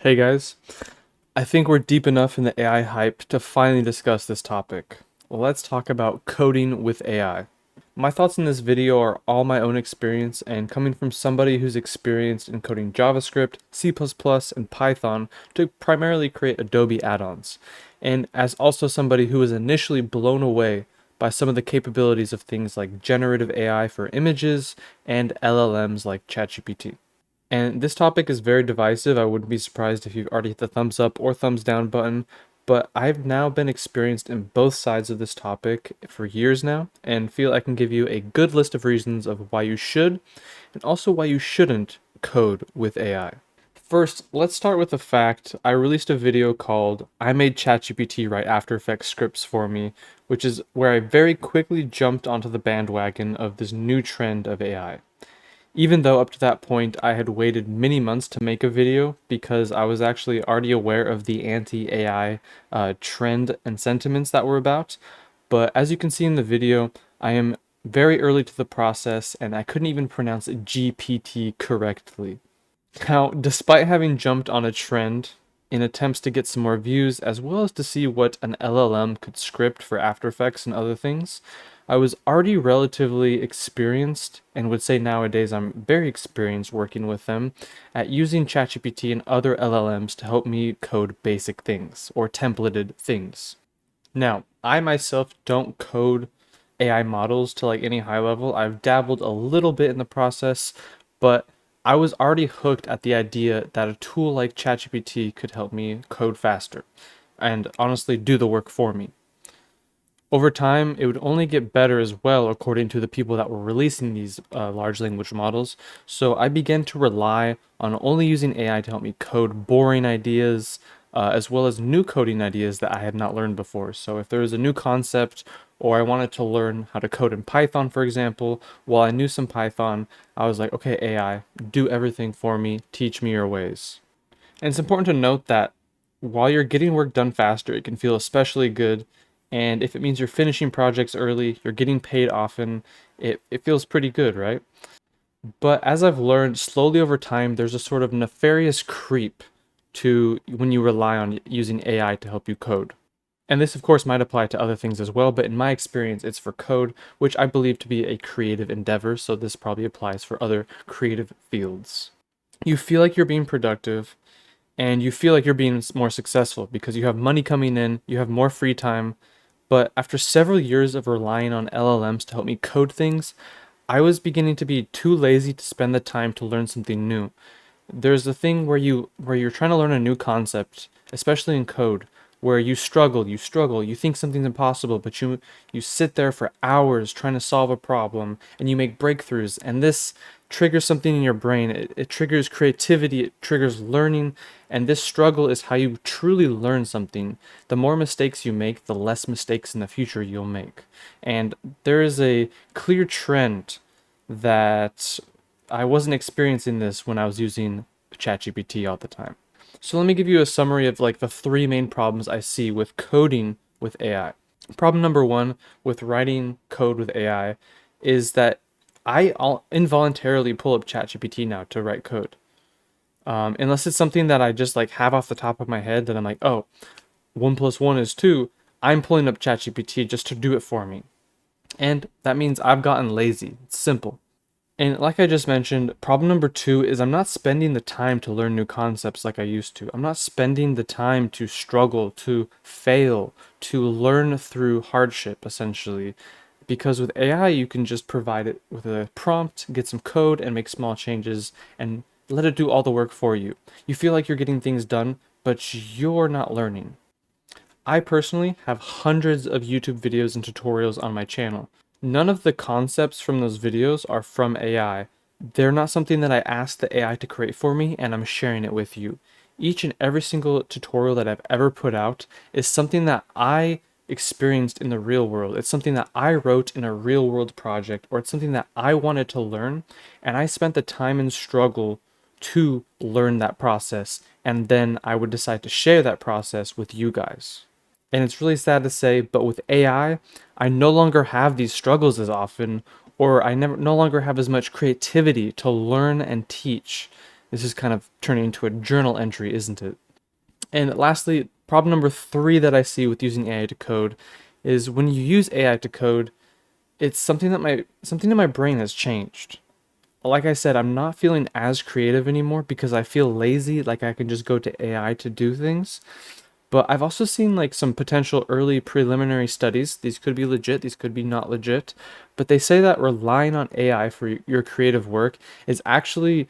Hey guys, I think we're deep enough in the AI hype to finally discuss this topic. Let's talk about coding with AI. My thoughts in this video are all my own experience and coming from somebody who's experienced in coding JavaScript, C++, and Python to primarily create Adobe add-ons, and as also somebody who was initially blown away by some of the capabilities of things like generative AI for images and LLMs like ChatGPT. And this topic is very divisive. I wouldn't be surprised if you've already hit the thumbs up or thumbs down button, but I've now been experienced in both sides of this topic for years now and feel I can give you a good list of reasons of why you should and also why you shouldn't code with AI. First, let's start with the fact I released a video called I Made ChatGPT Write After Effects Scripts for Me, which is where I very quickly jumped onto the bandwagon of this new trend of AI. Even though up to that point I had waited many months to make a video because I was actually already aware of the anti-AI trend and sentiments that were about. But as you can see in the video, I am very early to the process and I couldn't even pronounce GPT correctly. Now, despite having jumped on a trend in attempts to get some more views, as well as to see what an LLM could script for After Effects and other things, I was already relatively experienced, and would say nowadays I'm very experienced working with them, at using ChatGPT and other LLMs to help me code basic things, or templated things. Now, I myself don't code AI models to like any high level. I've dabbled a little bit in the process, but I was already hooked at the idea that a tool like ChatGPT could help me code faster and honestly do the work for me. Over time, it would only get better as well, according to the people that were releasing these large language models. So I began to rely on only using AI to help me code boring ideas, as well as new coding ideas that I had not learned before. So if there was a new concept, or I wanted to learn how to code in Python, for example, while I knew some Python, I was like, okay, AI, do everything for me, teach me your ways. And it's important to note that while you're getting work done faster, it can feel especially good. And if it means you're finishing projects early, you're getting paid often, it feels pretty good, right? But as I've learned slowly over time, there's a sort of nefarious creep to when you rely on using AI to help you code. And this, of course, might apply to other things as well, but in my experience, it's for code, which I believe to be a creative endeavor, so this probably applies for other creative fields. You feel like you're being productive, and you feel like you're being more successful because you have money coming in, you have more free time. But after several years of relying on LLMs to help me code things, I was beginning to be too lazy to spend the time to learn something new. There's a thing where you're trying to learn a new concept, especially in code, where you struggle, you think something's impossible, but you sit there for hours trying to solve a problem and you make breakthroughs, and this triggers something in your brain. It triggers creativity, it triggers learning, and this struggle is how you truly learn something. The more mistakes you make, the less mistakes in the future you'll make. And there is a clear trend that I wasn't experiencing this when I was using ChatGPT all the time. So let me give you a summary of like the three main problems I see with coding with AI. Problem number one with writing code with AI is that I'll involuntarily pull up ChatGPT now to write code. Unless it's something that I just like have off the top of my head that I'm like, oh, 1 plus 1 is 2. I'm pulling up ChatGPT just to do it for me. And that means I've gotten lazy. It's simple. And like I just mentioned, problem number two is I'm not spending the time to learn new concepts like I used to. I'm not spending the time to struggle, to fail, to learn through hardship, essentially. Because with AI, you can just provide it with a prompt, get some code, and make small changes, and let it do all the work for you. You feel like you're getting things done, but you're not learning. I personally have hundreds of YouTube videos and tutorials on my channel. None of the concepts from those videos are from AI. They're not something that I asked the AI to create for me, and I'm sharing it with you. Each and every single tutorial that I've ever put out is something that I experienced in the real world. It's something that I wrote in a real world project, or it's something that I wanted to learn, and I spent the time and struggle to learn that process, and then I would decide to share that process with you guys. And it's really sad to say, but with I no longer have these struggles as often, or I no longer have as much creativity to learn and teach. This is kind of turning into a journal entry, isn't it? And lastly, problem number 3 that I see with using AI to code is when you use AI to code, it's something in my brain has changed. Like I said, I'm not feeling as creative anymore because I feel lazy, like I can just go to AI to do things. But I've also seen like some potential early preliminary studies. These could be legit, these could be not legit, but they say that relying on AI for your creative work is actually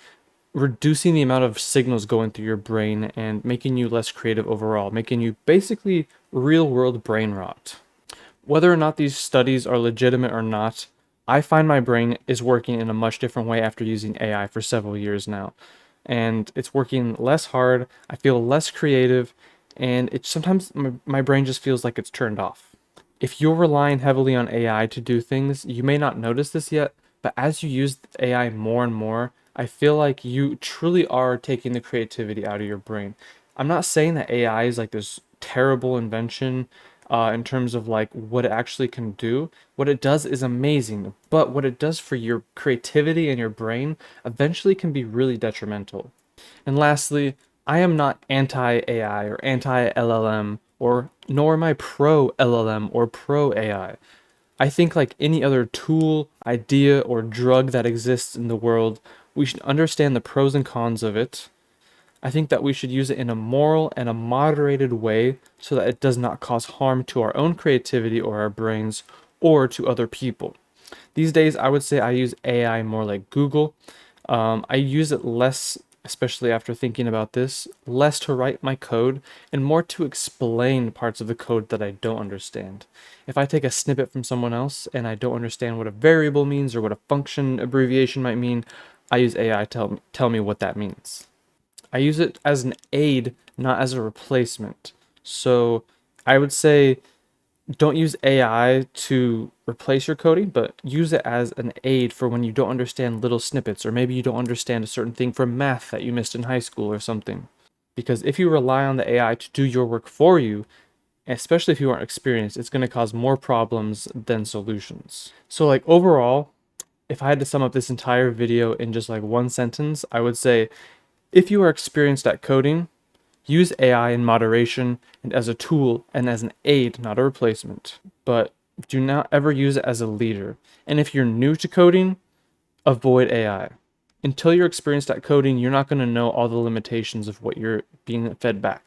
reducing the amount of signals going through your brain and making you less creative overall, making you basically real world brain rot. Whether or not these studies are legitimate or not, I find my brain is working in a much different way after using AI for several years now. And it's working less hard, I feel less creative, and it sometimes my brain just feels like it's turned off. If you're relying heavily on AI to do things, you may not notice this yet, but as you use AI more and more, I feel like you truly are taking the creativity out of your brain. I'm not saying that AI is like this terrible invention in terms of like what it actually can do. What it does is amazing, but what it does for your creativity and your brain eventually can be really detrimental. And lastly, I am not anti AI or anti LLM, or nor am I pro LLM or pro AI. I think like any other tool, idea, or drug that exists in the world, we should understand the pros and cons of it. I think that we should use it in a moral and a moderated way so that it does not cause harm to our own creativity or our brains or to other people. These days, I would say I use AI more like Google. I use it less, especially after thinking about this, less to write my code and more to explain parts of the code that I don't understand. If I take a snippet from someone else and I don't understand what a variable means or what a function abbreviation might mean, I use AI to tell me what that means. I use it as an aid, not as a replacement. So I would say don't use AI to replace your coding, but use it as an aid for when you don't understand little snippets, or maybe you don't understand a certain thing from math that you missed in high school or something. Because if you rely on the AI to do your work for you, especially if you aren't experienced, it's going to cause more problems than solutions. So, like, overall, if I had to sum up this entire video in just like one sentence, I would say if you are experienced at coding, use AI in moderation and as a tool and as an aid, not a replacement. But do not ever use it as a leader. And if you're new to coding, avoid AI. Until you're experienced at coding, you're not going to know all the limitations of what you're being fed back.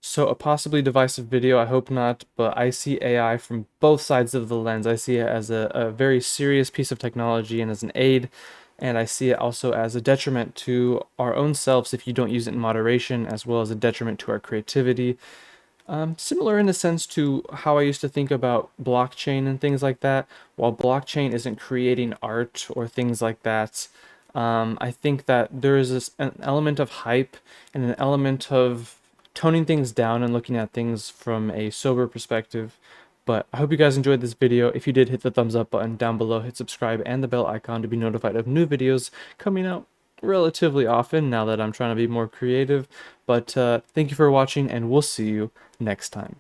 So a possibly divisive video, I hope not, but I see AI from both sides of the lens. I see it as a very serious piece of technology and as an aid, and I see it also as a detriment to our own selves if you don't use it in moderation, as well as a detriment to our creativity. Similar in the sense to how I used to think about blockchain and things like that. While blockchain isn't creating art or things like that, I think that there is an element of hype and an element of toning things down and looking at things from a sober perspective. But I hope you guys enjoyed this video. If you did, hit the thumbs up button down below, hit subscribe and the bell icon to be notified of new videos coming out relatively often now that I'm trying to be more creative. But thank you for watching, and we'll see you next time.